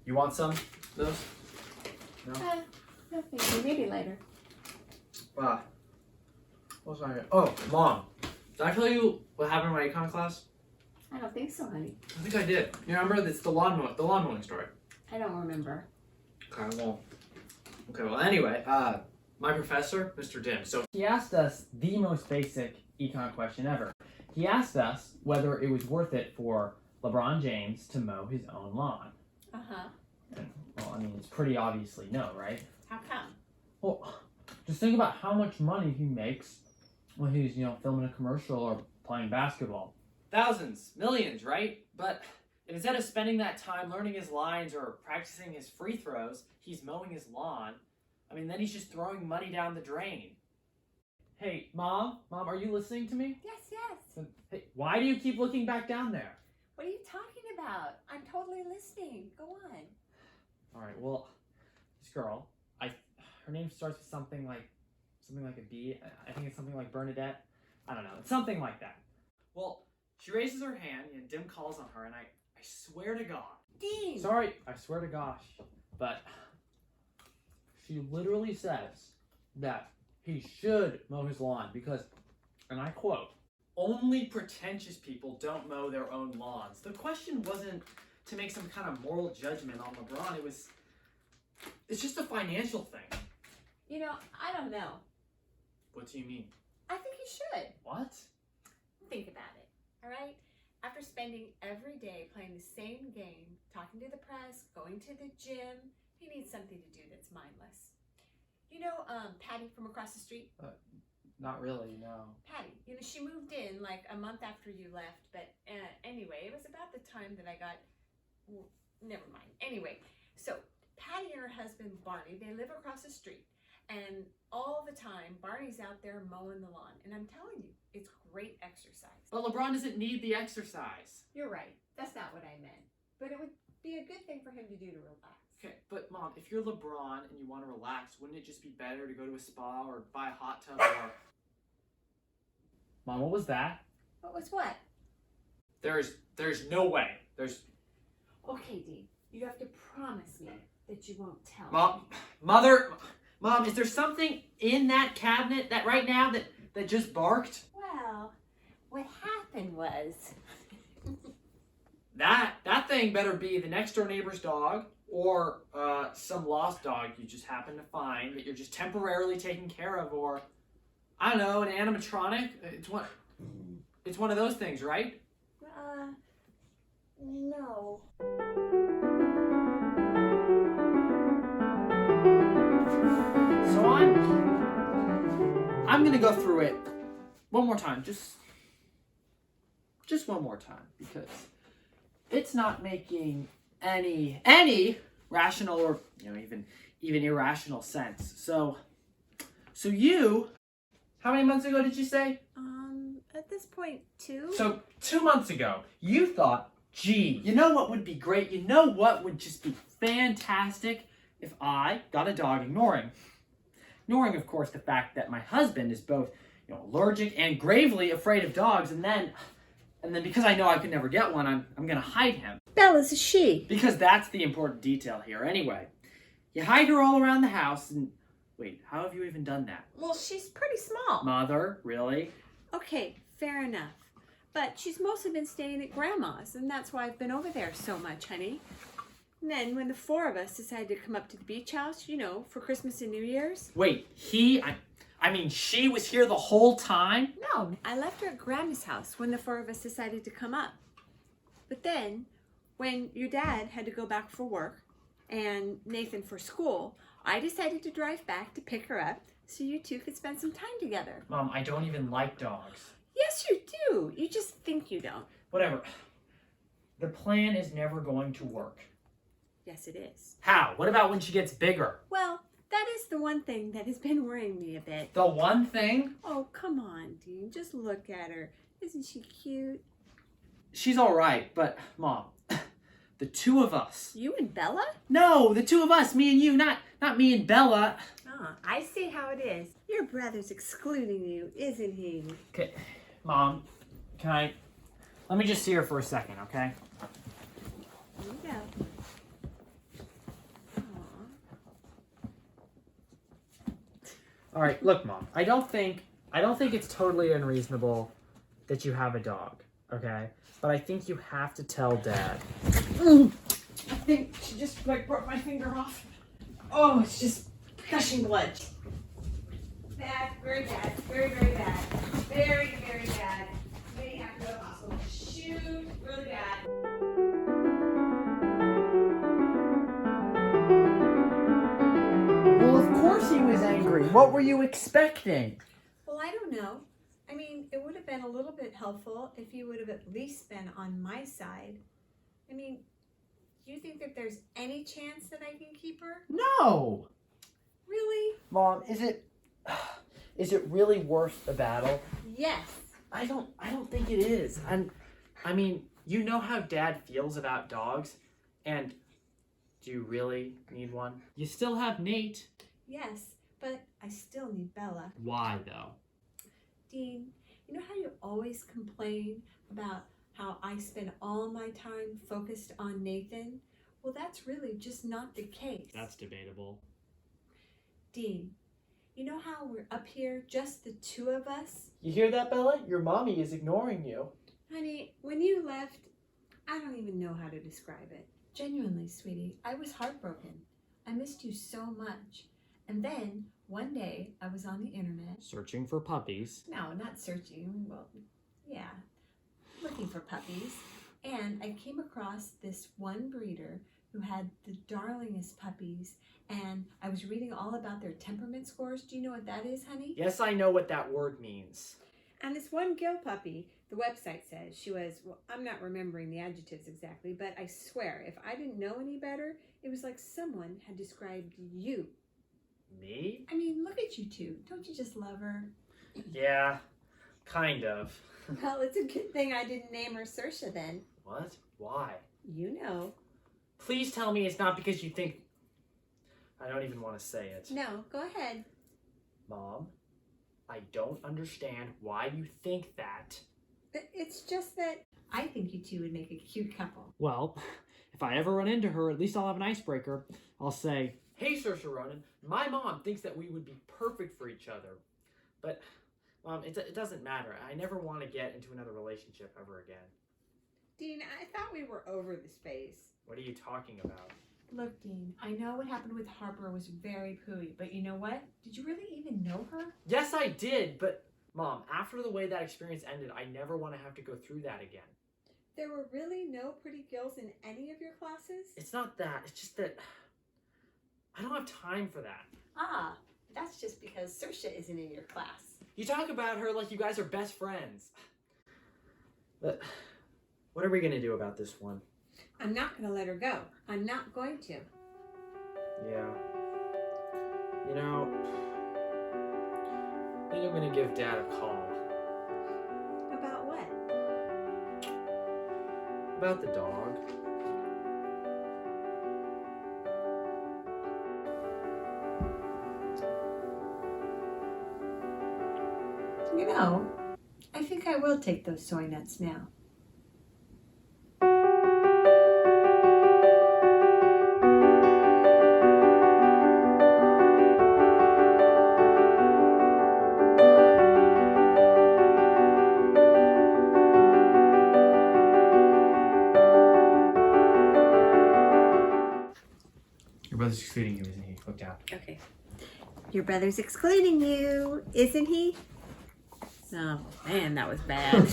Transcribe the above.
You want some of those? No? No, thank you. Maybe later. What was I? Oh, Mom. Did I tell you what happened in my econ class? I don't think so, honey. I think I did. You remember? It's the lawn mowing story. I don't remember. Okay, well, anyway, my professor, Mr. Dim, so He asked us the most basic econ question ever. He asked us whether it was worth it for LeBron James to mow his own lawn. Uh-huh. And, well, I mean, it's pretty obviously no, right? How come? Well, just think about how much money he makes when he's, filming a commercial or playing basketball. thousands, millions, right? But instead of spending that time learning his lines or practicing his free throws, he's mowing his lawn. I mean, then he's just throwing money down the drain. Hey, Mom, are you listening to me? Yes, yes. Hey, why do you keep looking back down there? What are you talking about? I'm totally listening. Go on. All right, well, this girl, her name starts with something like a B. I think it's something like Bernadette. I don't know. It's something like that. Well, she raises her hand and Dim calls on her, and I swear to God. Dean! Sorry, I swear to gosh, but she literally says that he should mow his lawn because, and I quote, Only pretentious people don't mow their own lawns. The question wasn't to make some kind of moral judgment on LeBron. It's just a financial thing. I don't know. What do you mean? I think he should. What? Think about it, all right? After spending every day playing the same game, talking to the press, going to the gym, he needs something to do that's mindless. Patty from across the street? not really, no. Patty, she moved in like a month after you left, but anyway, it was about the time that I got, never mind. Anyway, so Patty and her husband, Barney, they live across the street. And all the time, Barney's out there mowing the lawn. And I'm telling you, it's great exercise. But LeBron doesn't need the exercise. You're right. That's not what I meant. But it would be a good thing for him to do to relax. Okay, but Mom, if you're LeBron and you want to relax, wouldn't it just be better to go to a spa or buy a hot tub or... Mom, what was that? What was what? There's no way. Okay, Dean. You have to promise me that you won't tell Mom, Mom, is there something in that cabinet that right now that just barked? Well, what happened was... That thing better be the next door neighbor's dog or some lost dog you just happen to find that you're just temporarily taking care of, or I don't know, an animatronic. It's one of those things, right? No. So I'm gonna go through it one more time, just one more time, because it's not making any rational or even irrational sense. So you, how many months ago did you say? At this point, 2. So 2 months ago, you thought, gee, you know what would be great? You know what would just be fantastic if I got a dog, ignoring, of course, the fact that my husband is both, allergic and gravely afraid of dogs, and then because I know I could never get one, I'm gonna hide him. Bella's a she. Because that's the important detail here. Anyway, you hide her all around the house, and wait, how have you even done that? Well, she's pretty small. Mother, really? Okay, fair enough. But she's mostly been staying at Grandma's, and that's why I've been over there so much, honey. And then when the 4 of us decided to come up to the beach house, for Christmas and New Year's. Wait, she was here the whole time? No, I left her at Grandma's house when the 4 of us decided to come up. But then, when your dad had to go back for work, and Nathan for school, I decided to drive back to pick her up so you two could spend some time together. Mom, I don't even like dogs. Yes, you do. You just think you don't. Whatever. The plan is never going to work. Yes, it is. How? What about when she gets bigger? Well, that is the one thing that has been worrying me a bit. The one thing? Oh, come on, Dean. Just look at her. Isn't she cute? She's all right, but Mom, the 2 of us. You and Bella? No, the 2 of us, me and you, not me and Bella. Ah, I see how it is. Your brother's excluding you, isn't he? Okay, Mom, let me just see her for a second, okay? Here you go. All right, look, Mom. I don't think it's totally unreasonable that you have a dog, okay? But I think you have to tell Dad. I think she just broke my finger off. Oh, it's just gushing blood. Bad, very bad, very, very bad. Very, very bad. May have to go to the hospital. Shoot, really bad. Well, of course he was angry. What were you expecting? Well, I don't know. I mean, it would have been a little bit helpful if you would have at least been on my side. I mean, do you think that there's any chance that I can keep her? No. Really? Mom, is it really worth the battle? Yes. I don't think it is. And I mean, you know how Dad feels about dogs, and do you really need one? You still have Nate. Yes, but I still need Bella. Why though? Dean, you know how you always complain about how I spend all my time focused on Nathan? Well, that's really just not the case. That's debatable. Dean, you know how we're up here, just the two of us? You hear that, Bella? Your mommy is ignoring you. Honey, when you left, I don't even know how to describe it. Genuinely, sweetie, I was heartbroken. I missed you so much. And then, one day, I was on the internet. Searching for puppies. No, not searching. Well, yeah, looking for puppies. And I came across this one breeder who had the darlingest puppies. And I was reading all about their temperament scores. Do you know what that is, honey? Yes, I know what that word means. And this one Gill puppy, the website says she was, well, I'm not remembering the adjectives exactly, but I swear, if I didn't know any better, it was like someone had described you. Me? I mean, look at you two. Don't you just love her? Yeah, kind of. Well, it's a good thing I didn't name her Saoirse then. What? Why? You know. Please tell me it's not because you think... I don't even want to say it. No, go ahead. Mom, I don't understand why you think that. It's just that I think you two would make a cute couple. Well, if I ever run into her, at least I'll have an icebreaker. I'll say, Hey, Saoirse Ronan, my mom thinks that we would be perfect for each other. But, Mom, it doesn't matter. I never want to get into another relationship ever again. Dean, I thought we were over this phase. What are you talking about? Look, Dean, I know what happened with Harper was very pooey, but you know what? Did you really even know her? Yes, I did, but, Mom, after the way that experience ended, I never want to have to go through that again. There were really no pretty girls in any of your classes? It's not that. It's just that I don't have time for that. Ah, that's just because Saoirse isn't in your class. You talk about her like you guys are best friends. But what are we going to do about this one? I'm not going to let her go. I'm not going to. Yeah. You know, I think I'm going to give Dad a call. About what? About the dog. You know, I think I will take those soy nuts now. your brother's excluding you, isn't he? Look down. Okay. Your brother's excluding you, isn't he? Oh, man, that was bad.